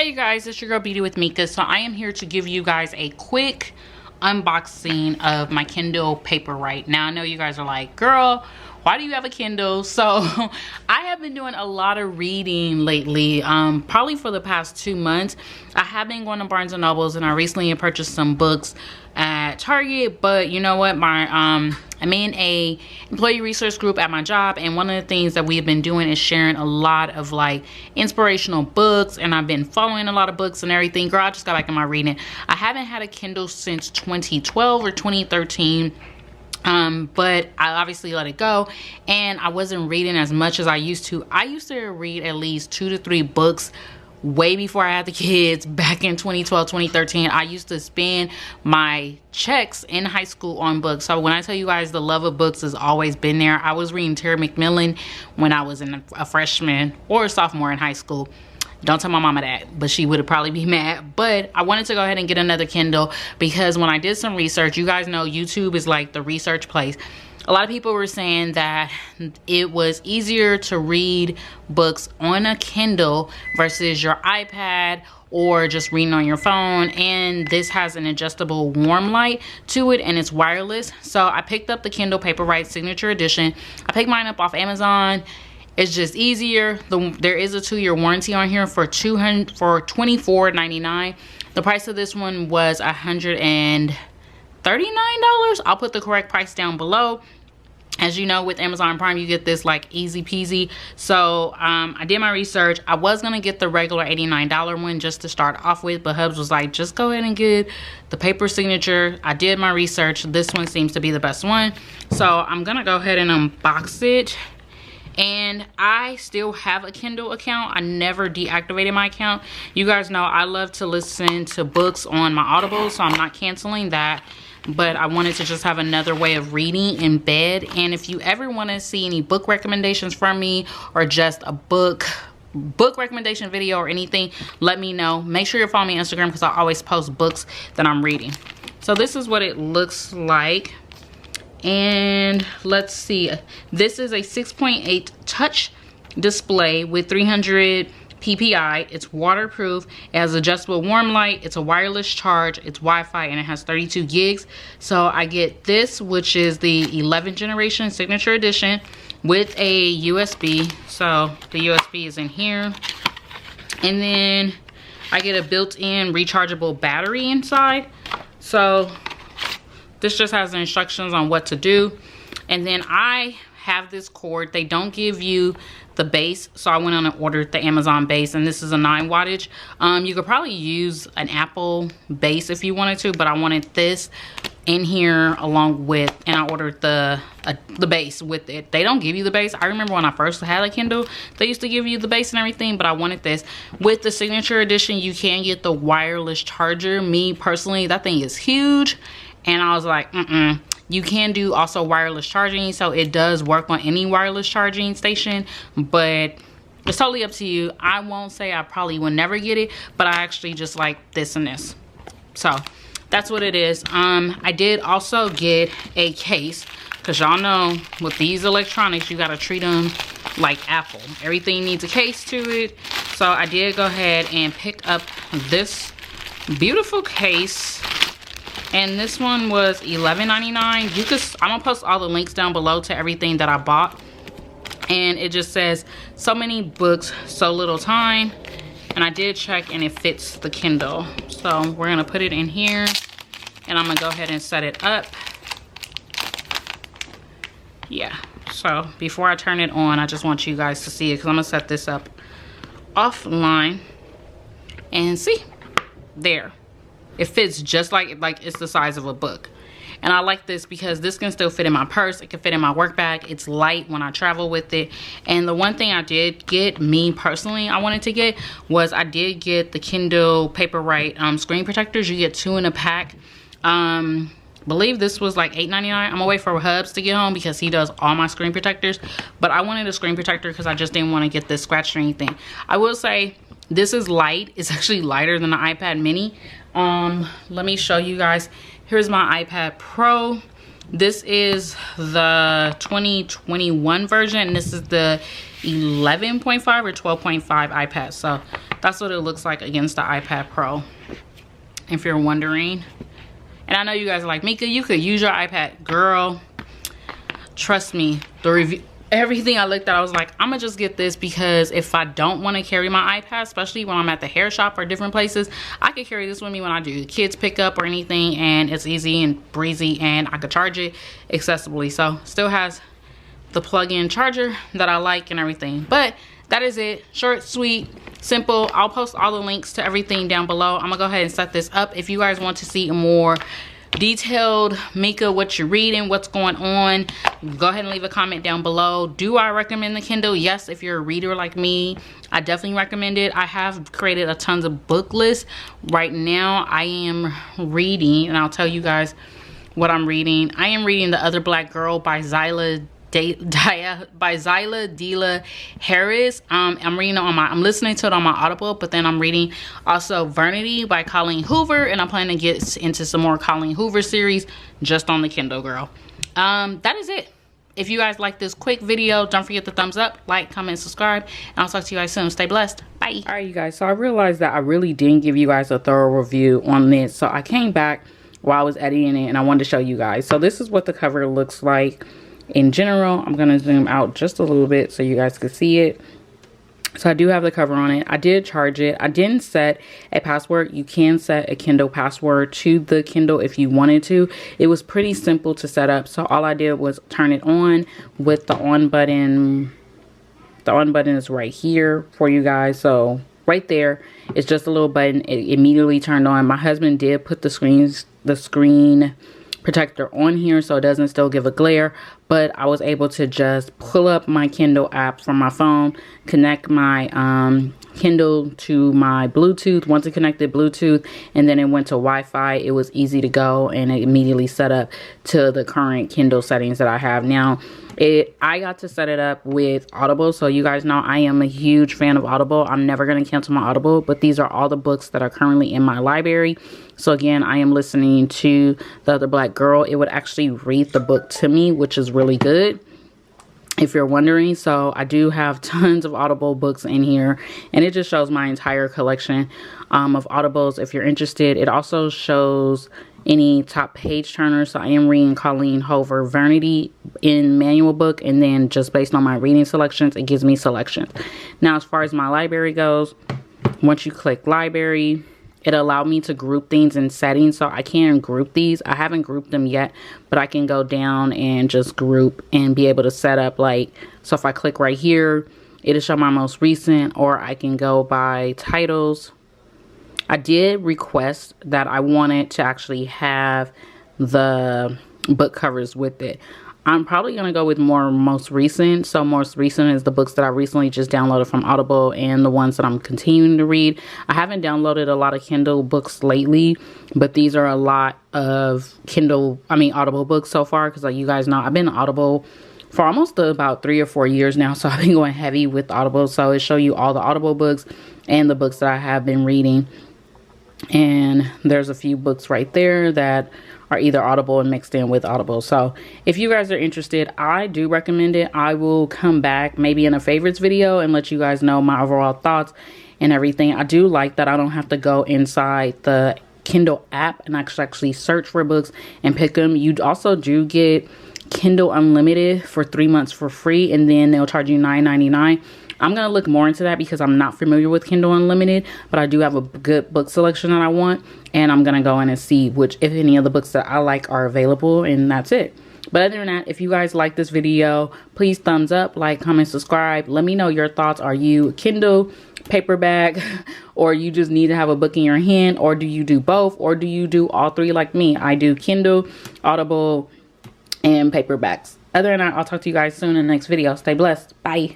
Hey guys, it's your girl Beauty with Mika. So I am here to give you guys a quick unboxing of my Kindle Paperwhite. Now I know you guys are like, girl, why do you have a Kindle? So I have been doing a lot of reading lately, probably for the past 2 months. I have been going to Barnes & Nobles and I recently purchased some books at Target, but you know what, I'm in a employee resource group at my job, and one of the things that we've been doing is sharing a lot of like inspirational books, and I've been following a lot of books and everything. Girl, I just got back in my reading. I haven't had a Kindle since 2012 or 2013. But I obviously let it go, and I wasn't reading as much as I used to. I used to read at least 2 to 3 books way before I had the kids. Back in 2012, 2013, I used to spend my checks in high school on books. So when I tell you guys the love of books has always been there. I was reading Terry McMillan when I was a freshman or a sophomore in high school. Don't tell my mama that, but she would probably be mad. But I wanted to go ahead and get another Kindle because when I did some research, you guys know YouTube is like the research place. A lot of people were saying that it was easier to read books on a Kindle versus your iPad or just reading on your phone. And this has an adjustable warm light to it, and it's wireless. So I picked up the Kindle Paperwhite Signature Edition. I picked mine up off Amazon. It's just easier. There is a 2-year warranty on here for $24.99. The price of this one was $139. I'll put the correct price down below. As you know, with Amazon Prime, you get this like easy peasy. So I did my research. I was gonna get the regular $89 one just to start off with, but Hubs was like, just go ahead and get the paper signature. I did my research. This one seems to be the best one. So I'm gonna go ahead and unbox it. And I still have a Kindle account. I never deactivated my account. You guys know I love to listen to books on my Audible, so I'm not canceling that. But I wanted to just have another way of reading in bed. And if you ever want to see any book recommendations from me, or just a book recommendation video or anything, let me know. Make sure you follow me on Instagram because I always post books that I'm reading. So this is what it looks like. And let's see, this is a 6.8 touch display with 300 ppi. It's waterproof, it has adjustable warm light, it's a wireless charge, it's Wi-Fi, and it has 32 gigs. So I get this, which is the 11th generation Signature Edition with a USB. So the USB is in here, and then I get a built-in rechargeable battery inside. So this just has instructions on what to do. And then I have this cord. They don't give you the base, so I went on and ordered the Amazon base, and this is a 9 wattage. You could probably use an Apple base if you wanted to, but I wanted this in here along with, and I ordered the base with it. They don't give you the base. I remember when I first had a Kindle, they used to give you the base and everything, but I wanted this. With the Signature Edition, you can get the wireless charger. Me personally, that thing is huge. And I was like, you can do also wireless charging, so it does work on any wireless charging station, but it's totally up to you. I won't say I probably will never get it, but I actually just like this and this. So that's what it is. I did also get a case, because y'all know with these electronics, you got to treat them like Apple. Everything needs a case to it. So I did go ahead and pick up this beautiful case. And this one was $11.99. You could, I'm gonna post all the links down below to everything that I bought. And it just says, so many books, so little time. And I did check and it fits the Kindle. So we're gonna put it in here, and I'm gonna go ahead and set it up. Yeah, so before I turn it on, I just want you guys to see it, because I'm gonna set this up offline and see. There. It fits just like it's the size of a book. And I like this because this can still fit in my purse. It can fit in my work bag. It's light when I travel with it. And the one thing I did get, me personally, I wanted to get, was I did get the Kindle Paperwhite screen protectors. You get 2 in a pack. Believe this was like $8.99. I'm gonna wait for Hubs to get home because he does all my screen protectors. But I wanted a screen protector because I just didn't want to get this scratched or anything. I will say, this is light. It's actually lighter than the iPad mini. Let me show you guys. Here's my iPad Pro. This is the 2021 version. This is the 11.5 or 12.5 iPad. So That's what it looks like against the iPad Pro, if you're wondering. And I know you guys are like, Mika, you could use your iPad. Girl, trust me, the review, everything I looked at, I was like, I'm gonna just get this because if I don't want to carry my iPad, especially when I'm at the hair shop or different places, I could carry this with me when I do kids pickup or anything, and it's easy and breezy, and I could charge it accessibly. So still has the plug-in charger that I like and everything. But that is it. Short, sweet, simple. I'll post all the links to everything down below. I'm gonna go ahead and set this up. If you guys want to see a more detailed Mika, what you're reading, what's going on, go ahead and leave a comment down below. Do I recommend the Kindle? Yes, if you're a reader like me, I definitely recommend it. I have created a tons of book lists. Right now I am reading, and I'll tell you guys what I'm reading. I am reading The Other Black Girl by Zyla Dila Harris. I'm reading it on I'm listening to it on my Audible, but then I'm reading also Vanity by Colleen Hoover, and I'm planning to get into some more Colleen Hoover series just on the Kindle, girl. That is it. If you guys like this quick video, don't forget to thumbs up, like, comment, subscribe, and I'll talk to you guys soon. Stay blessed. Bye. All right, you guys, so I realized that I really didn't give you guys a thorough review on this, so I came back while I was editing it and I wanted to show you guys. So this is what the cover looks like in general. I'm going to zoom out just a little bit so you guys can see it. So I do have the cover on it. I did charge it. I didn't set a password. You can set a Kindle password to the Kindle if you wanted to. It was pretty simple to set up. So all I did was turn it on with the on button. The on button is right here for you guys. So right there, it's just a little button. It immediately turned on. My husband did put the screen protector on here so it doesn't still give a glare, but I was able to just pull up my Kindle app from my phone, connect my Kindle to my Bluetooth. Once it connected Bluetooth and then it went to Wi-Fi, it was easy to go, and it immediately set up to the current Kindle settings that I have now. I got to set it up with Audible, so you guys know I am a huge fan of Audible. I'm never going to cancel my Audible, but these are all the books that are currently in my library. So again, I am listening to The Other Black Girl. It would actually read the book to me, which is really good, if you're wondering. So I do have tons of Audible books in here, and it just shows my entire collection of Audibles if you're interested. It also shows any top page turners. So I am reading Colleen Hoover Vanity in manual book, and then just based on my reading selections, it gives me selections. Now as far as my library goes, once you click library, it allowed me to group things in settings. So I can group these. I haven't grouped them yet, but I can go down and just group and be able to set up, like, so if I click right here, it'll show my most recent, or I can go by titles. I did request that I wanted to actually have the book covers with it. I'm probably going to go with most recent. So most recent is the books that I recently just downloaded from Audible and the ones that I'm continuing to read. I haven't downloaded a lot of Kindle books lately, but these are a lot of Audible books so far, because like you guys know, I've been Audible for almost about 3 or 4 years now. So I've been going heavy with Audible. So it show you all the Audible books and the books that I have been reading. And there's a few books right there that are either Audible and mixed in with Audible. So if you guys are interested, I do recommend it. I will come back maybe in a favorites video and let you guys know my overall thoughts and everything. I do like that I don't have to go inside the Kindle app and actually search for books and pick them. You also do get Kindle Unlimited for 3 months for free, and then they'll charge you $9.99. I'm going to look more into that because I'm not familiar with Kindle Unlimited, but I do have a good book selection that I want, and I'm going to go in and see if any of the books that I like are available, and that's it. But other than that, if you guys like this video, please thumbs up, like, comment, subscribe. Let me know your thoughts. Are you Kindle, paperback, or you just need to have a book in your hand, or do you do both, or do you do all three like me? I do Kindle, Audible, and paperbacks. Other than that, I'll talk to you guys soon in the next video. Stay blessed. Bye.